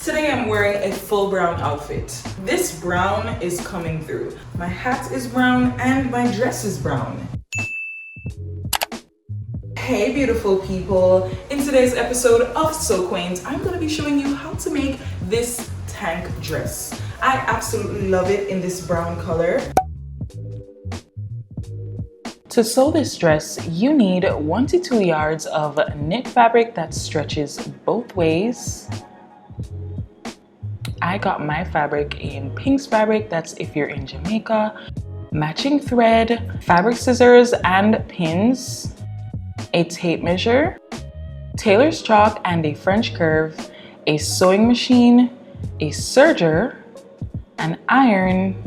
Today I'm wearing a full brown outfit. This brown is coming through. My hat is brown and my dress is brown. Hey beautiful people, in today's episode of So Quaint, I'm going to be showing you how to make this tank dress. I absolutely love it in this brown color. To sew this dress, you need 1 to 2 yards of knit fabric that stretches both ways. I got my fabric in Pink's fabric, that's if you're in Jamaica. Matching thread, fabric scissors and pins, a tape measure, tailor's chalk and a French curve, a sewing machine, a serger, an iron,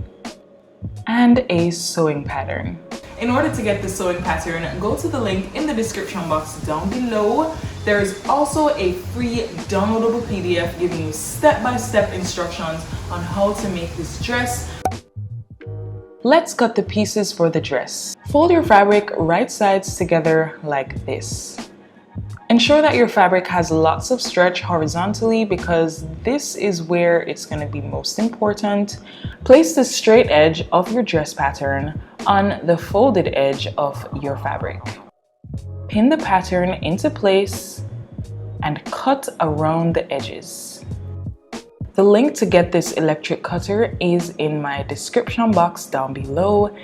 and a sewing pattern. In order to get the sewing pattern, go to the link in the description box down below. There is also a free downloadable PDF giving you step-by-step instructions on how to make this dress. Let's cut the pieces for the dress. Fold your fabric right sides together like this. Ensure that your fabric has lots of stretch horizontally because this is where it's going to be most important. Place the straight edge of your dress pattern on the folded edge of your fabric. Pin the pattern into place and cut around the edges. The link to get this electric cutter is in my description box down below.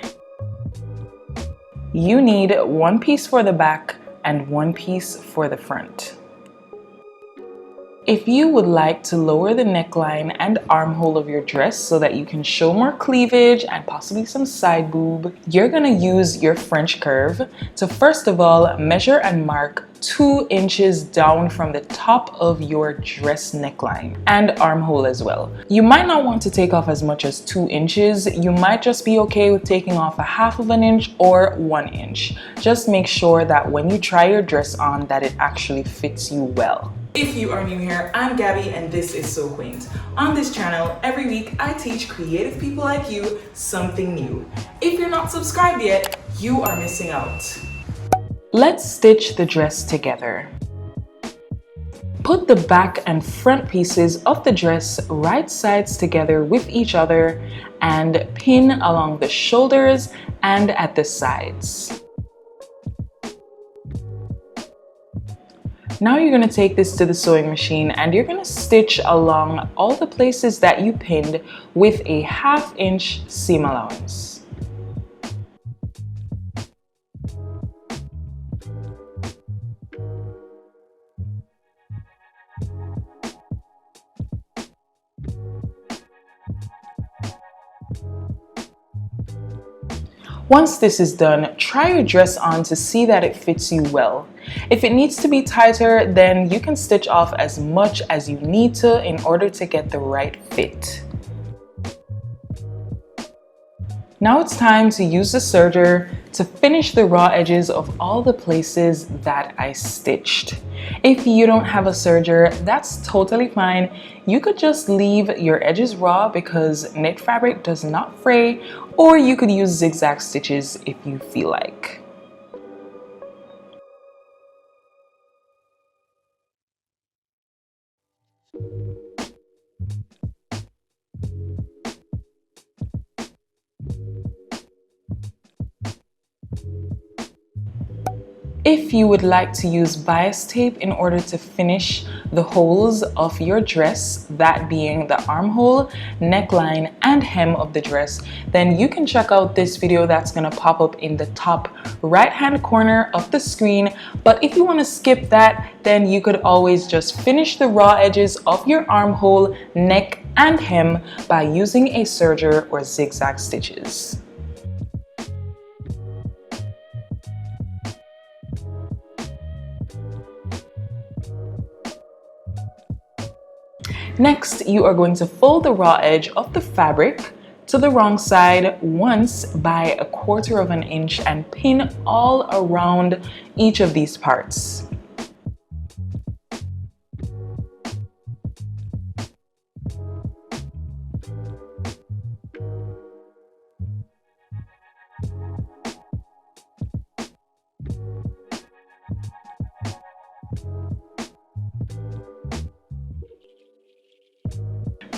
You need 1 piece for the back and 1 piece for the front. If you would like to lower the neckline and armhole of your dress so that you can show more cleavage and possibly some side boob, you're gonna use your French curve to first of all measure and mark 2 inches down from the top of your dress neckline and armhole as well. You might not want to take off as much as 2 inches. You might just be okay with taking off a 1/2 inch or 1 inch. Just make sure that when you try your dress on that it actually fits you well. If you are new here, I'm Gabby and this is So Quaint. On this channel, every week I teach creative people like you something new. If you're not subscribed yet, you are missing out. Let's stitch the dress together. Put the back and front pieces of the dress right sides together with each other and pin along the shoulders and at the sides. Now you're going to take this to the sewing machine and you're going to stitch along all the places that you pinned with a 1/2 inch seam allowance. Once this is done, try your dress on to see that it fits you well. If it needs to be tighter, then you can stitch off as much as you need to in order to get the right fit. Now it's time to use the serger to finish the raw edges of all the places that I stitched. If you don't have a serger, that's totally fine. You could just leave your edges raw because knit fabric does not fray, or you could use zigzag stitches if you feel like. If you would like to use bias tape in order to finish the holes of your dress, that being the armhole, neckline, and hem of the dress, then you can check out this video that's gonna pop up in the top right-hand corner of the screen. But if you wanna skip that, then you could always just finish the raw edges of your armhole, neck, and hem by using a serger or zigzag stitches. Next, you are going to fold the raw edge of the fabric to the wrong side once by 1/4 inch and pin all around each of these parts.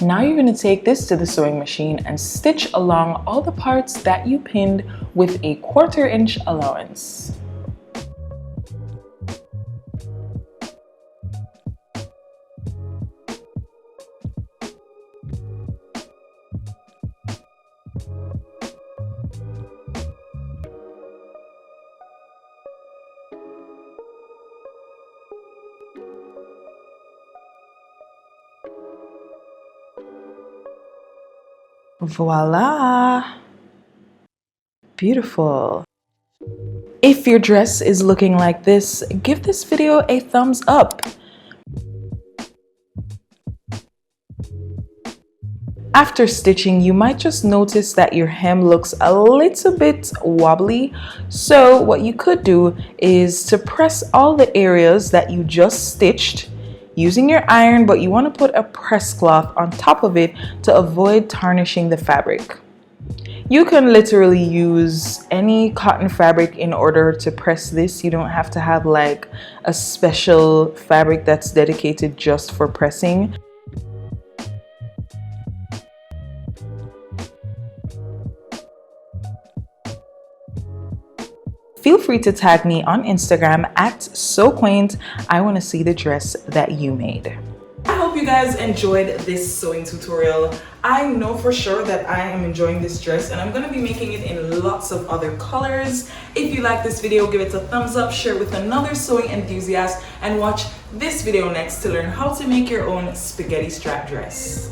Now you're going to take this to the sewing machine and stitch along all the parts that you pinned with a 1/4 inch allowance. Voila! Beautiful. If your dress is looking like this, give this video a thumbs up. After stitching, you might just notice that your hem looks a little bit wobbly. So what you could do is to press all the areas that you just stitched using your iron, but you want to put a press cloth on top of it to avoid tarnishing the fabric. You can literally use any cotton fabric in order to press this. You don't have to have like a special fabric that's dedicated just for pressing. Feel free to tag me on Instagram at @SewQuaint. I want to see the dress that you made. I hope you guys enjoyed this sewing tutorial. I know for sure that I am enjoying this dress, and I'm going to be making it in lots of other colors. If you like this video, give it a thumbs up, share it with another sewing enthusiast, and watch this video next to learn how to make your own spaghetti strap dress.